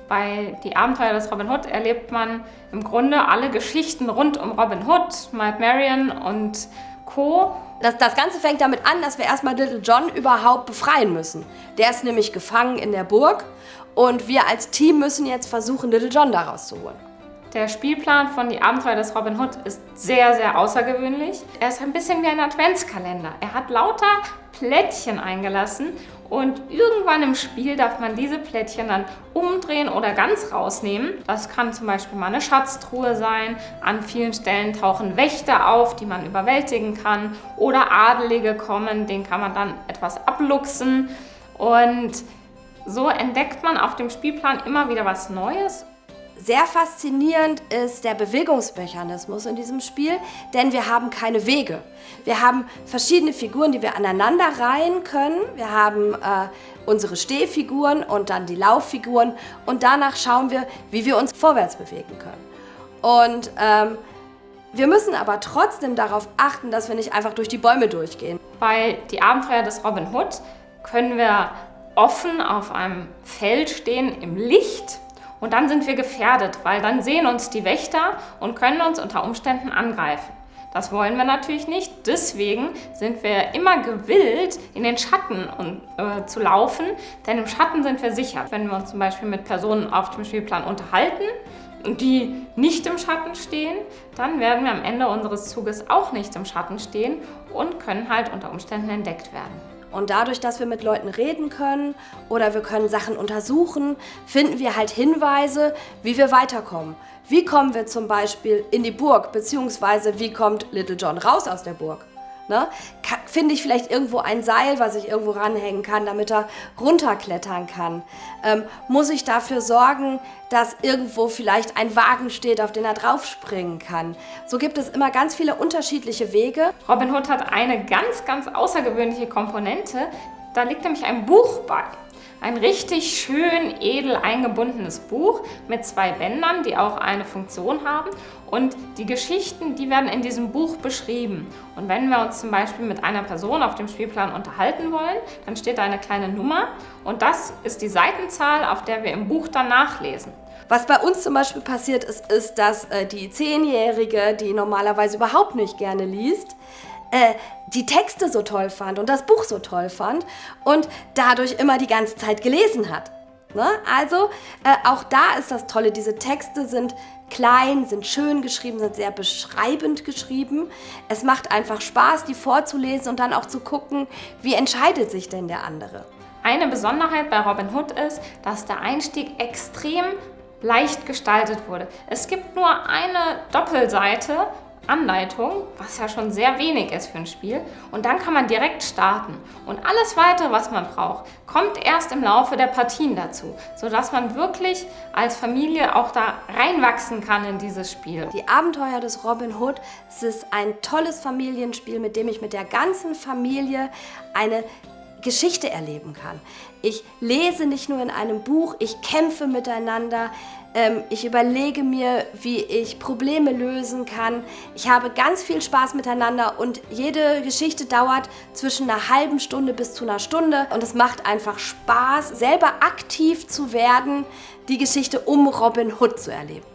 Bei Die Abenteuer des Robin Hood erlebt man im Grunde alle Geschichten rund um Robin Hood, Maid Marian und Co. Das Ganze fängt damit an, dass wir erstmal Little John überhaupt befreien müssen. Der ist nämlich gefangen in der Burg und wir als Team müssen jetzt versuchen, Little John da rauszuholen. Der Spielplan von Die Abenteuer des Robin Hood ist sehr, sehr außergewöhnlich. Er ist ein bisschen wie ein Adventskalender. Er hat lauter Plättchen eingelassen und irgendwann im Spiel darf man diese Plättchen dann umdrehen oder ganz rausnehmen. Das kann zum Beispiel mal eine Schatztruhe sein. An vielen Stellen tauchen Wächter auf, die man überwältigen kann. Oder Adelige kommen, den kann man dann etwas abluchsen. Und so entdeckt man auf dem Spielplan immer wieder was Neues. Sehr faszinierend ist der Bewegungsmechanismus in diesem Spiel, denn wir haben keine Wege. Wir haben verschiedene Figuren, die wir aneinander reihen können. Wir haben unsere Stehfiguren und dann die Lauffiguren und danach schauen wir, wie wir uns vorwärts bewegen können. Und wir müssen aber trotzdem darauf achten, dass wir nicht einfach durch die Bäume durchgehen. Bei Die Abenteuer des Robin Hood können wir offen auf einem Feld stehen im Licht. Und dann sind wir gefährdet, weil dann sehen uns die Wächter und können uns unter Umständen angreifen. Das wollen wir natürlich nicht, deswegen sind wir immer gewillt, in den Schatten zu laufen, denn im Schatten sind wir sicher. Wenn wir uns zum Beispiel mit Personen auf dem Spielplan unterhalten und die nicht im Schatten stehen, dann werden wir am Ende unseres Zuges auch nicht im Schatten stehen und können halt unter Umständen entdeckt werden. Und dadurch, dass wir mit Leuten reden können oder wir können Sachen untersuchen, finden wir halt Hinweise, wie wir weiterkommen. Wie kommen wir zum Beispiel in die Burg, beziehungsweise wie kommt Little John raus aus der Burg? Ne? Finde ich vielleicht irgendwo ein Seil, was ich irgendwo ranhängen kann, damit er runterklettern kann? Muss ich dafür sorgen, dass irgendwo vielleicht ein Wagen steht, auf den er draufspringen kann? So gibt es immer ganz viele unterschiedliche Wege. Robin Hood hat eine ganz, ganz außergewöhnliche Komponente. Da liegt nämlich ein Buch bei. Ein richtig schön edel eingebundenes Buch mit 2 Bändern, die auch eine Funktion haben. Und die Geschichten, die werden in diesem Buch beschrieben. Und wenn wir uns zum Beispiel mit einer Person auf dem Spielplan unterhalten wollen, dann steht da eine kleine Nummer und das ist die Seitenzahl, auf der wir im Buch dann nachlesen. Was bei uns zum Beispiel passiert ist, dass die 10-Jährige, die normalerweise überhaupt nicht gerne liest, die Texte so toll fand und das Buch so toll fand und dadurch immer die ganze Zeit gelesen hat. Ne? Also auch da ist das Tolle, diese Texte sind klein, sind schön geschrieben, sind sehr beschreibend geschrieben. Es macht einfach Spaß, die vorzulesen und dann auch zu gucken, wie entscheidet sich denn der andere. Eine Besonderheit bei Robin Hood ist, dass der Einstieg extrem leicht gestaltet wurde. Es gibt nur eine Doppelseite Anleitung, was ja schon sehr wenig ist für ein Spiel. Und dann kann man direkt starten. Und alles Weitere, was man braucht, kommt erst im Laufe der Partien dazu, sodass man wirklich als Familie auch da reinwachsen kann in dieses Spiel. Die Abenteuer des Robin Hood, es ist ein tolles Familienspiel, mit dem ich mit der ganzen Familie eine Geschichte erleben kann. Ich lese nicht nur in einem Buch, ich kämpfe miteinander, ich überlege mir, wie ich Probleme lösen kann. Ich habe ganz viel Spaß miteinander und jede Geschichte dauert zwischen einer halben Stunde bis zu einer Stunde und es macht einfach Spaß, selber aktiv zu werden, die Geschichte um Robin Hood zu erleben.